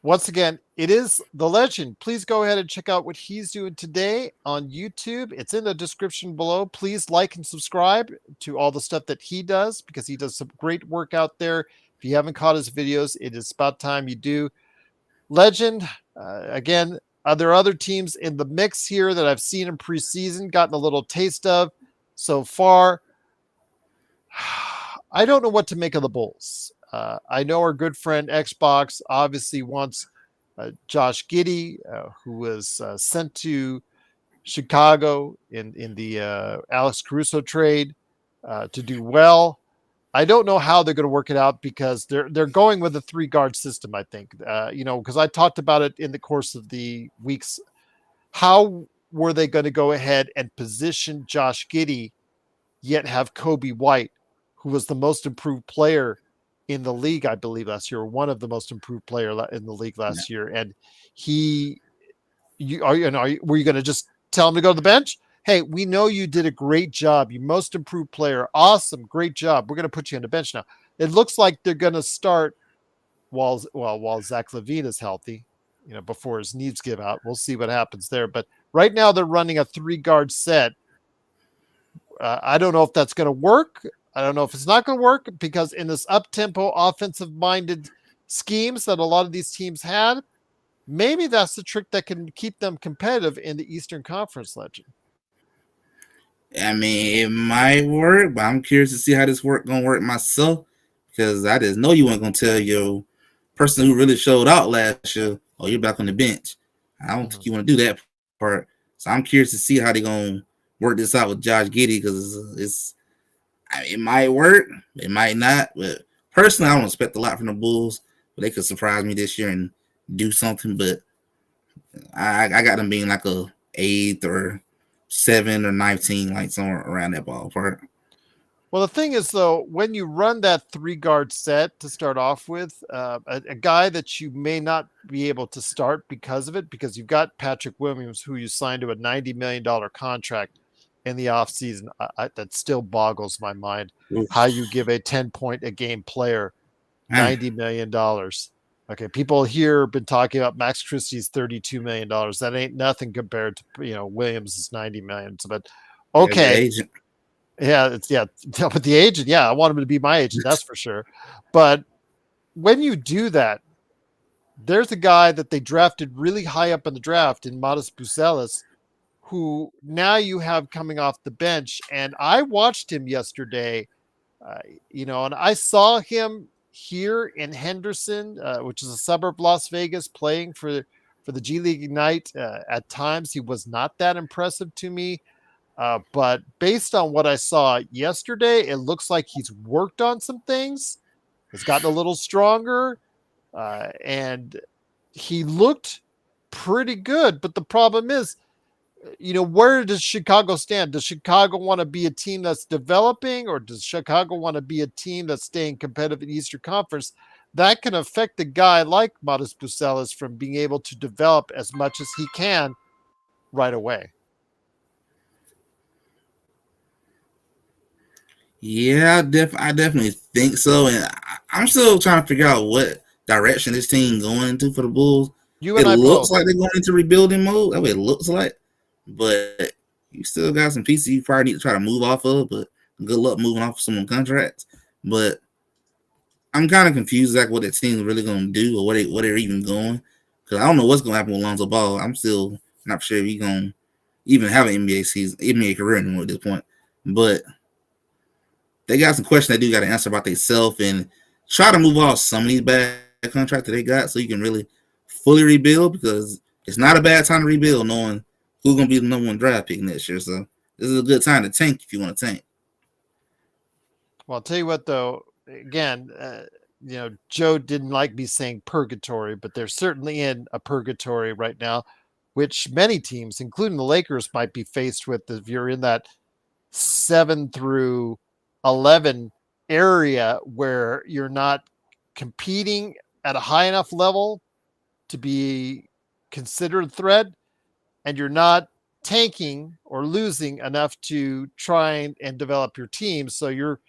S1: Once again, it is the legend. Please go ahead and check out what he's doing today on YouTube. It's in the description below. Please like and subscribe to all the stuff that he does because he does some great work out there. If you haven't caught his videos, it is about time you do. Legend, again, there are other teams in the mix here that I've seen in preseason, gotten a little taste of so far. I don't know what to make of the Bulls. I know our good friend Xbox obviously wants Josh Giddey, who was sent to Chicago in the Alex Caruso trade to do well. I don't know how they're going to work it out because they're going with a 3-guard system, I think. Because I talked about it in the course of the weeks. How were they going to go ahead and position Josh Giddey, yet have Kobe White, who was the most improved player in the league, I believe, last year, or one of the most improved player in the league last year. And were you going to just tell him to go to the bench? Hey, we know you did a great job. You most improved player. Awesome. Great job. We're going to put you on the bench now. It looks like they're going to start while Zach LaVine is healthy, before his knees give out. We'll see what happens there. But right now they're running a 3-guard set. I don't know if that's going to work. I don't know if it's not going to work because in this up-tempo, offensive-minded schemes that a lot of these teams had, maybe that's the trick that can keep them competitive in the Eastern Conference, Legend.
S2: I mean, it might work, but I'm curious to see how this gonna work myself because I just know you weren't gonna tell your person who really showed out last year, "Oh, you're back on the bench." I don't think you want to do that part. So I'm curious to see how they're gonna work this out with Josh Giddey because it might work, it might not. But personally, I don't expect a lot from the Bulls, but they could surprise me this year and do something. But I got them being like a 8th or 7 or 19, like somewhere around that ballpark.
S1: Well, the thing is, though, when you run that 3-guard set to start off with, a guy that you may not be able to start because of it, because you've got Patrick Williams, who you signed to a $90 million contract in the offseason. That still boggles my mind.
S2: Oof.
S1: How you give a 10-point-a-game player $90 million. Okay, people here have been talking about Max Christie's $32 million. That ain't nothing compared to Williams' $90 million. But okay. But the agent, I want him to be my agent, that's for sure. But when you do that, there's a guy that they drafted really high up in the draft in Modest Bucelis, who now you have coming off the bench. And I watched him yesterday, and I saw him here in Henderson, which is a suburb of Las Vegas, playing for the G League Ignite. At times, he was not that impressive to me. But based on what I saw yesterday, it looks like he's worked on some things. Has gotten a little stronger, and he looked pretty good. But the problem is, where does Chicago stand? Does Chicago want to be a team that's developing, or does Chicago want to be a team that's staying competitive in Eastern Conference? That can affect a guy like Modest Bucelis from being able to develop as much as he can right away.
S2: Yeah, I definitely think so, and I'm still trying to figure out what direction this team going into for the Bulls. It looks like they're going into rebuilding mode. That's what it looks like, but you still got some pieces you probably need to try to move off of. But good luck moving off of some contracts. But I'm kind of confused like what that team's really gonna do or what they're even going. Because I don't know what's gonna happen with Lonzo Ball. I'm still not sure if he's gonna even have an NBA season, NBA career anymore at this point. But they got some questions they do got to answer about themselves and try to move off some of these bad contracts that they got so you can really fully rebuild because it's not a bad time to rebuild knowing who's gonna be the number one draft pick next year. So this is a good time to tank if you want to tank.
S1: Well, I'll tell you what, though. Again, Joe didn't like me saying purgatory, but they're certainly in a purgatory right now, which many teams, including the Lakers, might be faced with if you're in that 7 through 11 area where you're not competing at a high enough level to be considered a threat, and you're not tanking or losing enough to try and develop your team. So you're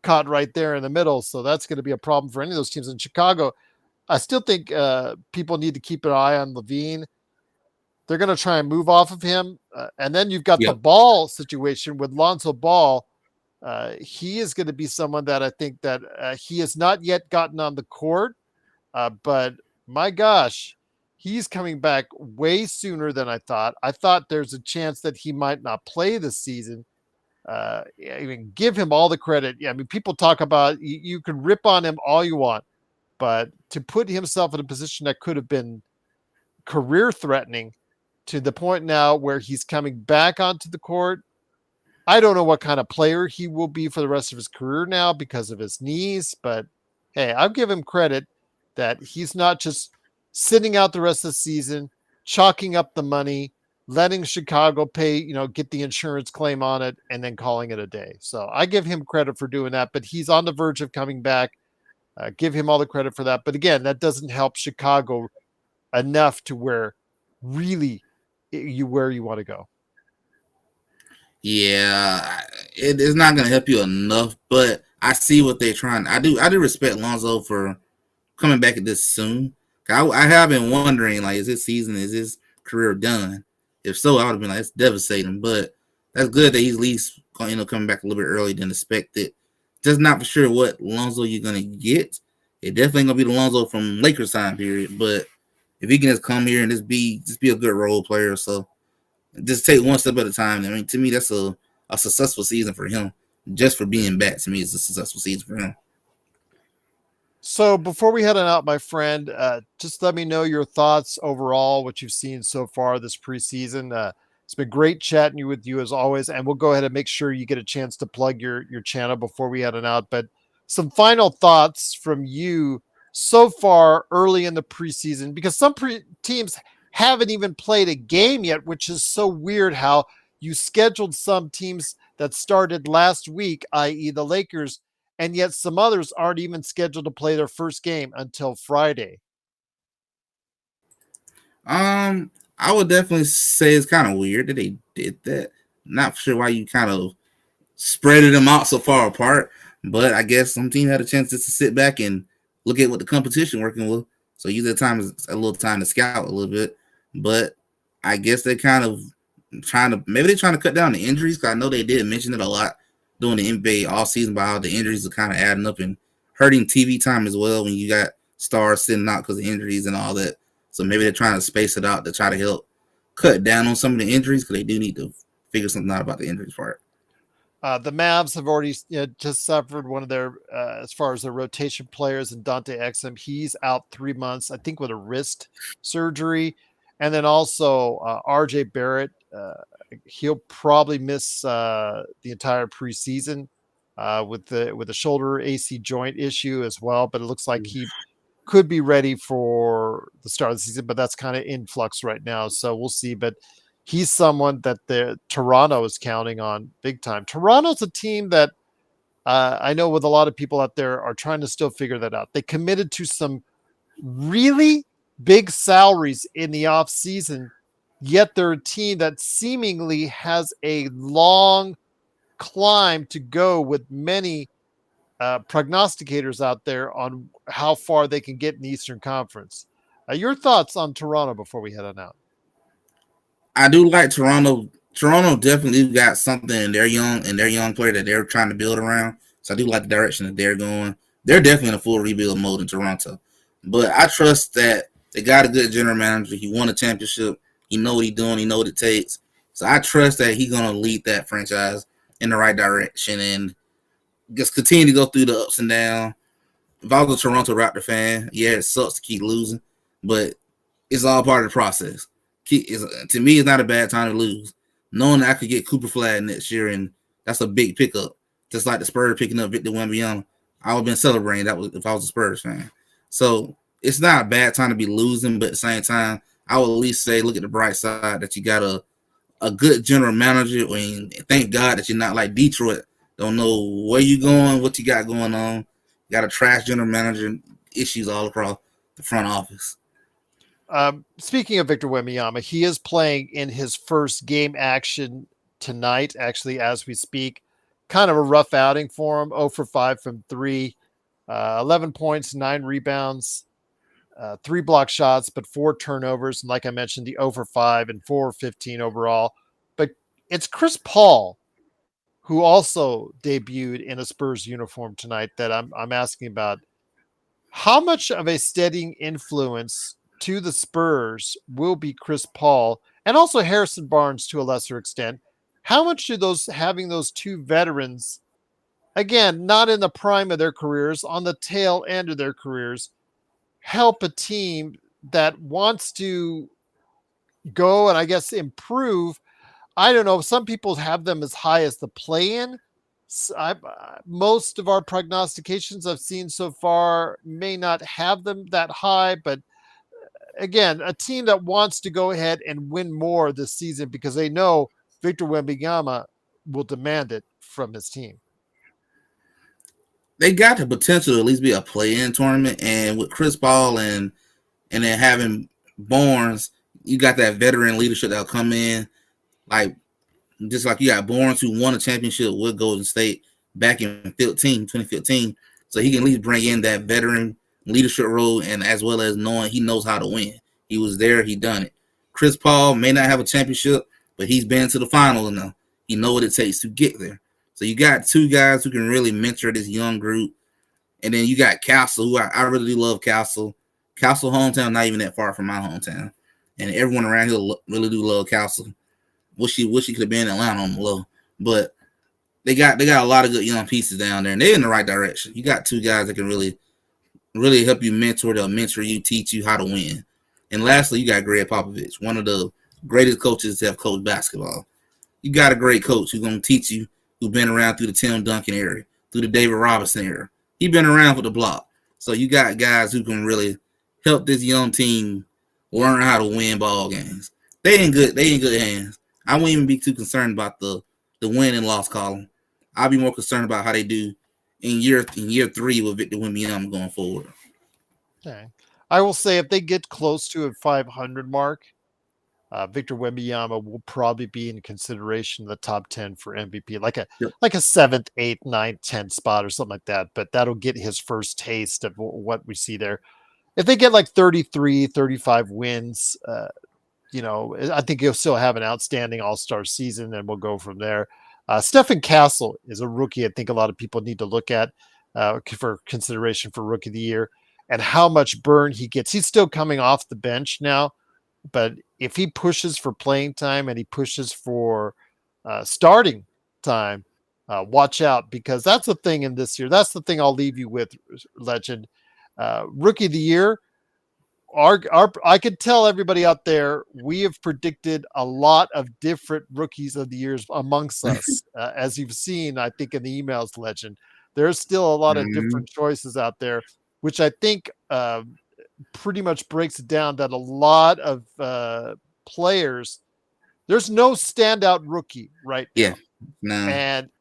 S1: caught right there in the middle. So that's going to be a problem for any of those teams in Chicago. I still think people need to keep an eye on Levine. They're going to try and move off of him. And then you've got the
S2: Yep.
S1: Ball situation with Lonzo Ball. He is going to be someone that I think that he has not yet gotten on the court, but my gosh, he's coming back way sooner than I thought. I thought there's a chance that he might not play this season. I mean, give him all the credit. Yeah, I mean, people talk about you can rip on him all you want, but to put himself in a position that could have been career threatening to the point now where he's coming back onto the court. I don't know what kind of player he will be for the rest of his career now because of his knees, but hey, I'll give him credit that he's not just sitting out the rest of the season, chalking up the money, letting Chicago pay, get the insurance claim on it, and then calling it a day. So I give him credit for doing that, but he's on the verge of coming back. Give him all the credit for that. But again, that doesn't help Chicago enough to where really where you want to go.
S2: Yeah, it's not gonna help you enough, but I see what they're trying. I do respect Lonzo for coming back at this soon. I have been wondering, like, is his career done? If so, I would have been like, it's devastating. But that's good that he's at least coming back a little bit early than expected. Just not for sure what Lonzo you're gonna get. It definitely ain't gonna be the Lonzo from Lakers time period. But if he can just come here and just be a good role player, so just take one step at a time. I mean, to me, that's a successful season for him. Just for being back, to me, it's a successful season for him.
S1: So before we head on out, my friend, just let me know your thoughts overall, what you've seen so far this preseason. It's been great chatting with you as always, and we'll go ahead and make sure you get a chance to plug your channel before we head on out. But some final thoughts from you so far early in the preseason, because some teams haven't even played a game yet, which is so weird how you scheduled some teams that started last week, i.e. the Lakers, and yet some others aren't even scheduled to play their first game until Friday.
S2: I would definitely say it's kind of weird that they did that. Not sure why you kind of spreaded them out so far apart, but I guess some team had a chance just to sit back and look at what the competition working with. So use that time as a little time to scout a little bit. But I guess they're kind of maybe they're trying to cut down the injuries because I know they did mention it a lot during the NBA all season about how the injuries are kind of adding up and hurting TV time as well when you got stars sitting out because of injuries and all that. So maybe they're trying to space it out to try to help cut down on some of the injuries because they do need to figure something out about the injuries part.
S1: The Mavs have already just suffered one of their, as far as their rotation players, and Dante Exum. He's out 3 months, I think, with a wrist surgery. And then also RJ Barrett, he'll probably miss the entire preseason with the shoulder AC joint issue as well. But it looks like he could be ready for the start of the season, but that's kind of in flux right now. So we'll see. But he's someone that the Toronto is counting on big time. Toronto's a team that I know with a lot of people out there are trying to still figure that out. They committed to some really big salaries in the off season, yet they're a team that seemingly has a long climb to go with many prognosticators out there on how far they can get in the Eastern Conference. Your thoughts on Toronto before we head on out?
S2: I do like Toronto. Toronto definitely got something in their young player that they're trying to build around. So I do like the direction that they're going. they're definitely in a full rebuild mode in Toronto. But I trust that they got a good general manager. He won a championship. He know what he's doing. He know what it takes. So I trust that he's gonna lead that franchise in the right direction and just continue to go through the ups and downs. If I was a Toronto Raptor fan, yeah, it sucks to keep losing, but it's all part of the process. To me, it's not a bad time to lose. Knowing that I could get Cooper Flag next year, and that's a big pickup. Just like the Spurs picking up Victor Wembanyama, I would have been celebrating that if I was a Spurs fan. So it's not a bad time to be losing, but at the same time, I would at least say look at the bright side that you got a good general manager. And thank God that you're not like Detroit. Don't know where you going, what you got going on. You got a trash general manager, issues all across the front office.
S1: Speaking of Victor Wembanyama, he is playing in his first game action tonight, actually, as we speak. Kind of a rough outing for him. 0 for 5 from 3, 11 points, 9 rebounds, 3 block shots, but 4 turnovers. And like I mentioned, the 0 for 5 and 4 15 overall. But it's Chris Paul, who also debuted in a Spurs uniform tonight, that I'm asking about. How much of a steadying influence to the Spurs will be Chris Paul and also Harrison Barnes to a lesser extent? How much do having those two veterans, again, not in the prime of their careers, on the tail end of their careers, help a team that wants to go and I guess improve? I don't know. Some people have them as high as the play-in. Most of our prognostications I've seen so far may not have them that high, but again, a team that wants to go ahead and win more this season because they know Victor Wembanyama will demand it from his team.
S2: They got the potential to at least be a play-in tournament, and with Chris Paul and then having Barnes, you got that veteran leadership that'll come in, like just like you got Barnes who won a championship with Golden State back in 2015. So he can at least bring in that veteran leadership role, and as well as knowing he knows how to win. He was there, he done it. Chris Paul may not have a championship, but he's been to the finals now. He know what it takes to get there. So you got two guys who can really mentor this young group. And then you got Castle, who I really do love Castle. Castle hometown, not even that far from my hometown. And everyone around here really do love Castle. Wish he could have been in Atlanta on the low. But they got a lot of good young pieces down there, and they're in the right direction. You got two guys that can really help you mentor. They'll mentor you, teach you how to win. And lastly, you got Greg Popovich, one of the greatest coaches to have coached basketball. You got a great coach who's going to teach you, who's been around through the Tim Duncan era, through the David Robinson era. He's been around for the block. So you got guys who can really help this young team learn how to win ball games. They in good hands. I wouldn't even be too concerned about the win and loss column. I'll be more concerned about how they do in year 3 with Victor Wembanyama going forward.
S1: Okay. I will say if they get close to a 500 mark, Victor Wembanyama will probably be in consideration in the top 10 for MVP, like a 7th, 8th, 9th, 10th spot or something like that. But that'll get his first taste of what we see there. If they get like 33, 35 wins, I think he'll still have an outstanding all-star season, and we'll go from there. Stephen Castle is a rookie I think a lot of people need to look at for consideration for Rookie of the Year, and how much burn he gets. He's still coming off the bench now, but if he pushes for playing time and he pushes for starting time, watch out, because that's the thing in this year. That's the thing I'll leave you with, Legend. Rookie of the Year, I could tell everybody out there, we have predicted a lot of different rookies of the years amongst us. As you've seen, I think in the emails, Legend, there's still a lot of different choices out there, which I think pretty much breaks it down that a lot of players, there's no standout rookie right now.
S2: Yeah, no.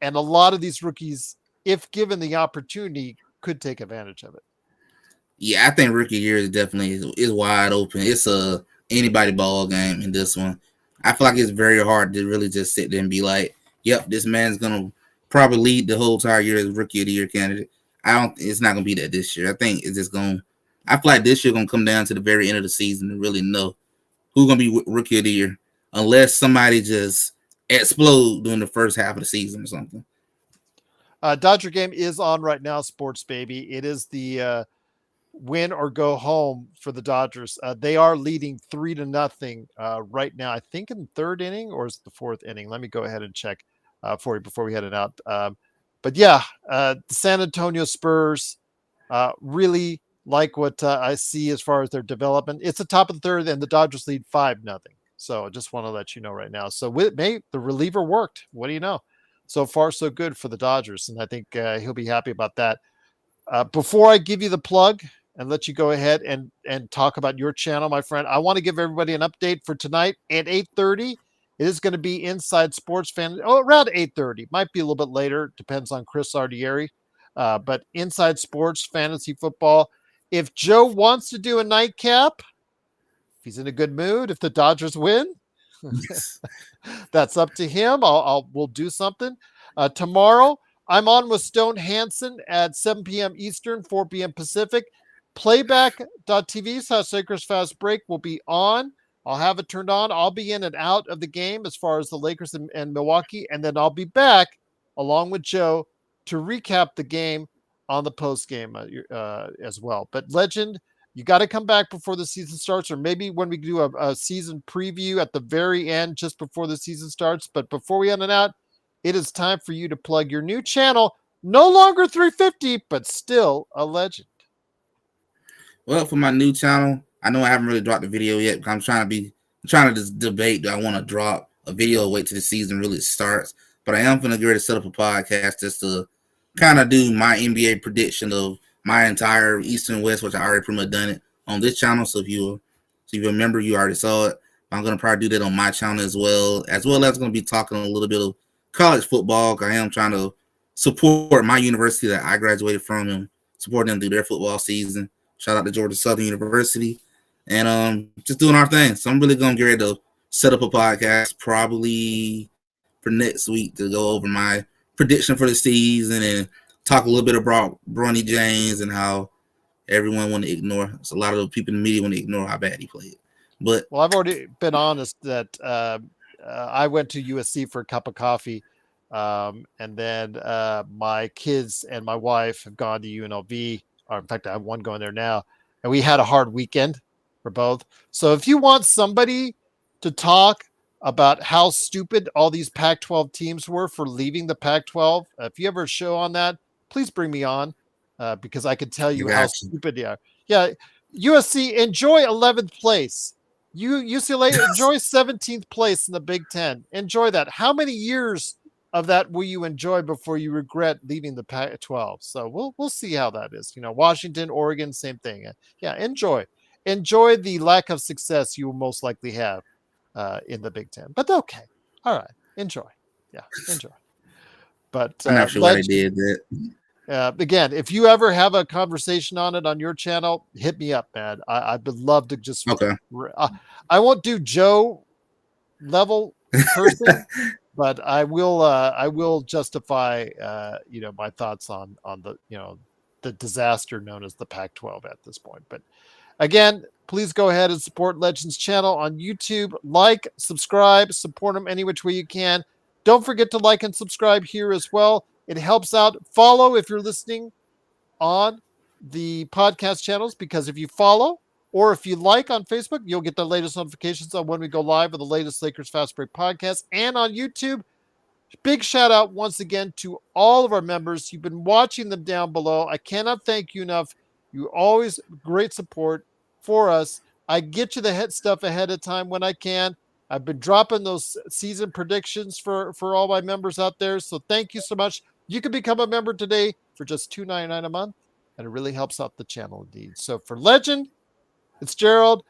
S1: And a lot of these rookies, if given the opportunity, could take advantage of it.
S2: Yeah, I think Rookie Year is definitely is wide open. It's a anybody ball game in this one. I feel like it's very hard to really just sit there and be like, "Yep, this man's gonna probably lead the whole entire year as Rookie of the Year candidate." It's not gonna be that this year. I think it's just gonna. I feel like this year gonna come down to the very end of the season to really know who's gonna be Rookie of the Year, unless somebody just explode during the first half of the season or something.
S1: Dodger game is on right now, Sports Baby. It is the win or go home for the Dodgers. They are leading 3-0 right now. I think in the third inning, or is it the fourth inning? Let me go ahead and check for you before we head it out. But yeah, the San Antonio Spurs really like what I see as far as their development. It's the top of the third, and the Dodgers lead 5-0. So I just want to let you know right now. So the reliever worked. What do you know? So far, so good for the Dodgers, and I think he'll be happy about that. Before I give you the plug and let you go ahead and talk about your channel, my friend, I want to give everybody an update for tonight at 8:30. It is going to be Inside Sports Fan. Oh, around 8:30. Might be a little bit later. Depends on Chris Ardieri. But Inside Sports Fantasy Football. If Joe wants to do a nightcap, if he's in a good mood, if the Dodgers win, that's up to him. We'll do something. Tomorrow, I'm on with Stone Hansen at 7 p.m. Eastern, 4 p.m. Pacific. Playback.tv/Lakers Fast Break will be on. I'll have it turned on. I'll be in and out of the game as far as the Lakers and Milwaukee, and then I'll be back along with Joe to recap the game on the post game as well. But Legend, you got to come back before the season starts, or maybe when we do a season preview at the very end, just before the season starts. But before we end it out, it is time for you to plug your new channel. No longer 350, but still a legend.
S2: Well, for my new channel, I know I haven't really dropped a video yet because I'm trying to just debate, do I want to drop a video, wait till the season really starts? But I am going to get ready to set up a podcast just to kind of do my NBA prediction of my entire East and West, which I already pretty much done it on this channel. So if you remember, you already saw it. I'm going to probably do that on my channel as well as going to be talking a little bit of college football. I am trying to support my university that I graduated from and support them through their football season. Shout out to Georgia Southern University, and just doing our thing. So I'm really gonna get ready to set up a podcast probably for next week to go over my prediction for the season and talk a little bit about Bronny James and how everyone want to ignore. So a lot of the people in the media want to ignore how bad he played. But
S1: well, I've already been honest that I went to USC for a cup of coffee, and then my kids and my wife have gone to UNLV. Or in fact, I have one going there now, and we had a hard weekend for both. So if you want somebody to talk about how stupid all these Pac-12 teams were for leaving the Pac-12, if you ever show on that, please bring me on because I could tell you how stupid they are. Yeah, USC, enjoy 11th place. UCLA, enjoy 17th place in the Big Ten. Enjoy that. How many years of that will you enjoy before you regret leaving the Pac-12? So we'll see how that is. Washington, Oregon, same thing. Yeah, enjoy the lack of success you will most likely have in the Big Ten. But okay, all right, enjoy. Yeah, enjoy. But
S2: I'm not sure why they did that.
S1: Again, if you ever have a conversation on it on your channel, hit me up, man. I would love to just.
S2: Okay.
S1: I won't do Joe level cursing. But I will justify my thoughts on the disaster known as the Pac-12 at this point. But again, please go ahead and support Legends channel on YouTube. Like, subscribe, support them any which way you can. Don't forget to like and subscribe here as well. It helps out. Follow if you're listening on the podcast channels, because if you follow or if you like on Facebook, you'll get the latest notifications on when we go live with the latest Lakers Fast Break podcast. And on YouTube, big shout out once again to all of our members. You've been watching them down below. I cannot thank you enough. You always great support for us. I get you the head stuff ahead of time when I can. I've been dropping those season predictions for all my members out there. So thank you so much. You can become a member today for just $2.99 a month, and it really helps out the channel indeed. So for Legend, it's Gerald.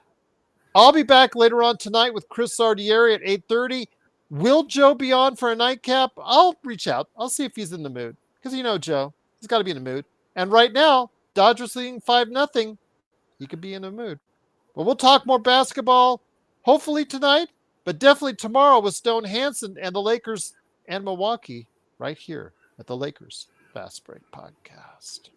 S1: I'll be back later on tonight with Chris Ardieri at 8:30. Will Joe be on for a nightcap? I'll reach out. I'll see if he's in the mood. Because Joe, he's got to be in the mood. And right now, Dodgers leading 5-0. He could be in the mood. But we'll talk more basketball, hopefully tonight, but definitely tomorrow with Stone Hansen and the Lakers and Milwaukee right here at the Lakers Fast Break Podcast.